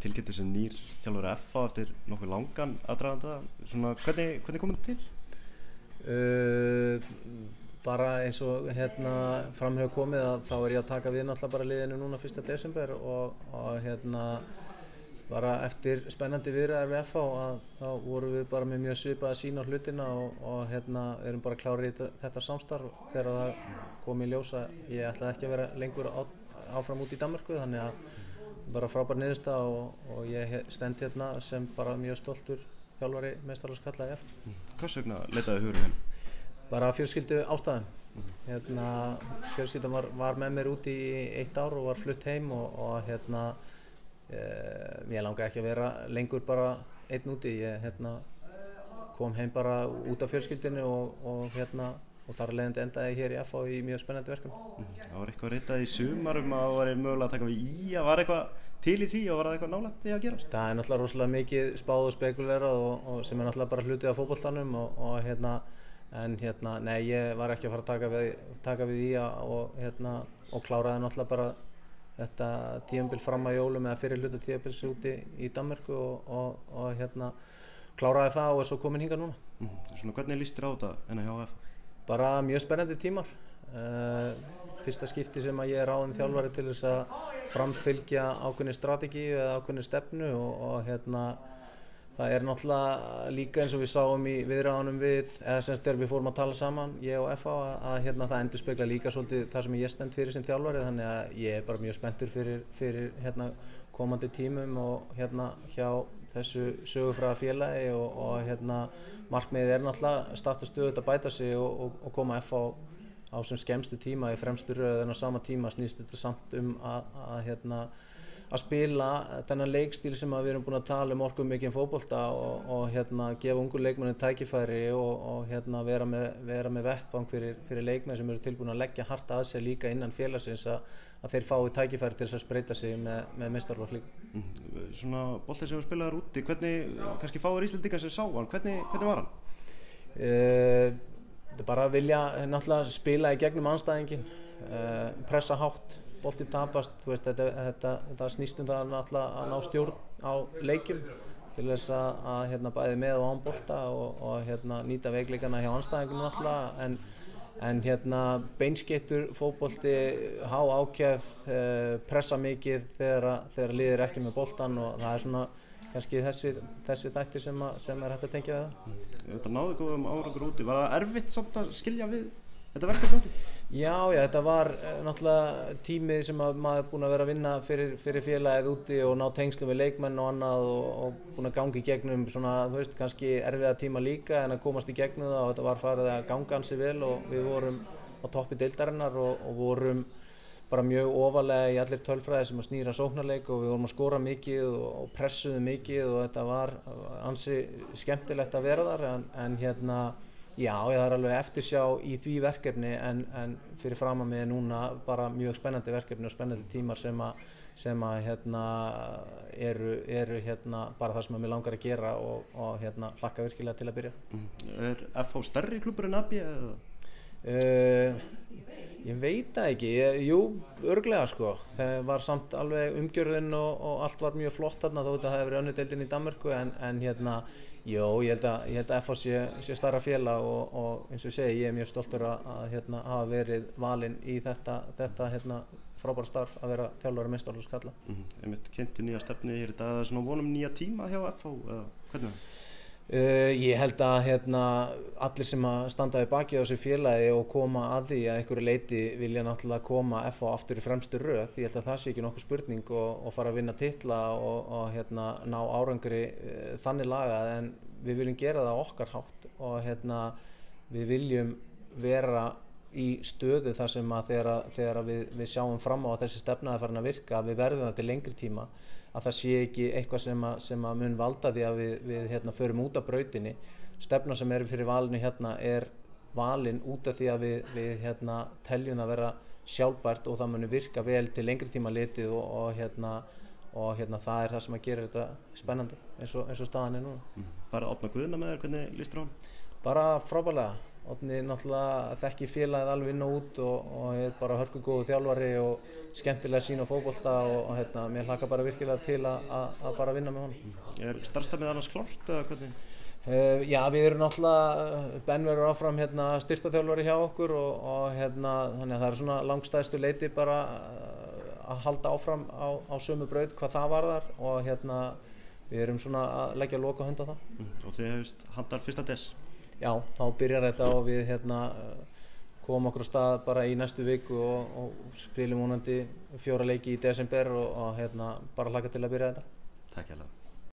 Tilkynntur sem nýr þjálfari FH eftir nokkuð langan aðdraganda. Svona, hvernig kom þetta til? Bara eins og fram hefur komið að þá ég að taka við náttúrulega bara liðinu núna 1. desember og bara eftir spennandi viðræður við FH að þá vorum við bara með mjög svipaða sýn á hlutina og erum bara klárið í þetta samstarf þegar það kom í ljós að ég ætlaði ekki að vera lengur áfram út í Danmörku, þannig að bara frábær niðurstaða og ég stend hérna sem bara mjög stoltur þjálfari meistaraflokks karla IR. Hvers vegna leitaði hugurinn? Bara fjölskyldu ástæðum. Fjölskyldan var með mér út í 1 ár og var flutt heim og ég langaði ekki að vera lengur bara einn úti. Ég kom heim bara út af fjölskyldunni og þar af leiðandi endaði ég hér í FH í mjög spennandi verkefni. Það var eitthvað ritað í sumar að það var mögulega að taka við IA. Var eitthvað til í því og var það eitthvað nálægt í að gerast? Það náttúrulega rosalega mikið spáð og spekulerað og sem náttúrulega bara hluti af fótboltanum nei, ég var ekki að fara að taka við IA og kláraði náttúrulega bara þetta tímabil fram að jólum eða fyrir hluta tímabils úti í Danmörku og kláraði það og svo komin hingað núna. Svona, hvernig líst þér á þetta hjá FH? Bara mjög spennandi tímar. Fyrsta skipti sem að ég ráðinn þjálfari til þess að framfylgja ákveðinni strategíu eða ákveðinni stefnu og það náttúrulega líka eins og við sáum í viðræðunum eða semst þegar við fórum að tala saman, ég og FH, að það endurspegla líka svolítið það sem ég stend fyrir sem þjálfari, þannig að ég bara mjög spenntur fyrir komandi tímum og hjá þessu sögufræga félagi og markmiðið náttúrulega starta stöðugt að bæta sig og koma FH á sem skemmstu tíma í fremstu röð, en á sama tíma snýst þetta samt að spila þennan leikstíl sem við erum búin að tala orku mikið fótbolta og gefa ungu leikmennum tækifæri og vera með vettvang fyrir leikmenn sem eru tilbúin að leggja hart að sér líka innan félagsins að þeir fái tækifæri til þess að spreyta sig með meistaraflokk líka. Svona bolti sem þú spilaðir úti, hvernig, kannski fáir Íslendingar sem sá hann, hvernig var hann? Bara vilja náttúrulega spila í gegnum andstæðinginn, pressa hátt, bolti tapast, þetta snýst það náttúrulega að ná stjórn á leikjum til þess að bæði með og án bolta og nýta veikleikana hjá andstæðingunum náttúrulega, en beinskeyttur fótbolti, há ákefð, pressa mikið þegar liðir ekki með boltan og það svona kannski þessi þættir sem hægt að tengja við það. Þetta náðu góðum árangur úti. Var það erfitt samt að skilja við þetta verkefni úti? Já, þetta var náttúrulega tími sem maður búinn að vera að vinna fyrir félagið úti og ná tengslum við leikmenn og annað og búinn að ganga í gegnum svona, kannski erfiða tíma líka, en að komast í gegnum það og þetta var farið að ganga ansi vel og við vorum á toppi deildarinnar og vorum bara mjög ofarlega í allir tölfræði sem að snýra sóknarleik og við vorum að skora mikið og pressuðum mikið og þetta var ansi skemmtilegt að vera þar, en já, það er alveg eftirsjá í því verkefni en fyrir fram að mig núna bara mjög spennandi verkefni og spennandi tímar sem eru bara það sem að mig langar að gera og hlakka virkilega til að byrja. Er FH stærri klúbbur en AB eða? Ég veit það ekki, jú, örugglega sko. Það var samt alveg umgjörðin og allt var mjög flott þarna þó þetta hefði verið önnur deildin í Danmörku en jú, ég held að FH sé stærra félag og eins og ég segi, ég mjög stoltur að hafa verið valinn í þetta frábæra starf að vera þjálfari meistaraflokks karla. Einmitt kynntu nýja stefnu hér í dag, það er svona vonum nýja tíma hjá FH eða hvernig? Ég held að allir sem að standa við bakið á þessu félagi og koma að því að einhverju leyti vilja náttúrulega koma FH aftur í fremstu röð. Ég held að það sé ekki nokkuð spurning og fara að vinna titla og ná árangri þannig lagað, en við viljum gera það á okkar hátt og við viljum vera í stöðu þar sem að þegar við sjáum fram á að þessi stefna er farin að virka, að við verðum það til lengri tíma, að það sé ekki eitthvað sem að mun valda því að við förum út af brautinni. Stefna sem er fyrir valinu er valin út af því að við teljum að vera sjálfbært og það muni virka vel til lengri tíma litið og það er það sem að gera þetta spennandi eins og staðan er núna. Farið að opna Guðna með þér, hvernig líst þér á hann? Bara frábærlega Árni náttúrulega þekkir félagið alveg inn og út og er bara hörkugóður þjálfari og skemmtilega sýn á fótbolta og mér hlakkar bara virkilega til að fara að vinna með honum. Starfstamið annars klárt eða hvernig? Já, við erum náttúrulega, Ben verður áfram styrktarþjálfari hjá okkur og þannig að það er svona langstæðstu leiti bara að halda áfram á sömu braut hvað það varðar og við erum svona að leggja lokahönd á það. Og þið hefist handar 1. des? Já, þá byrjar þetta og við komum okkur á stað bara í næstu viku og spilum vonandi 4 leiki í desember og bara hlakka til að byrja þetta. Takk hérlega.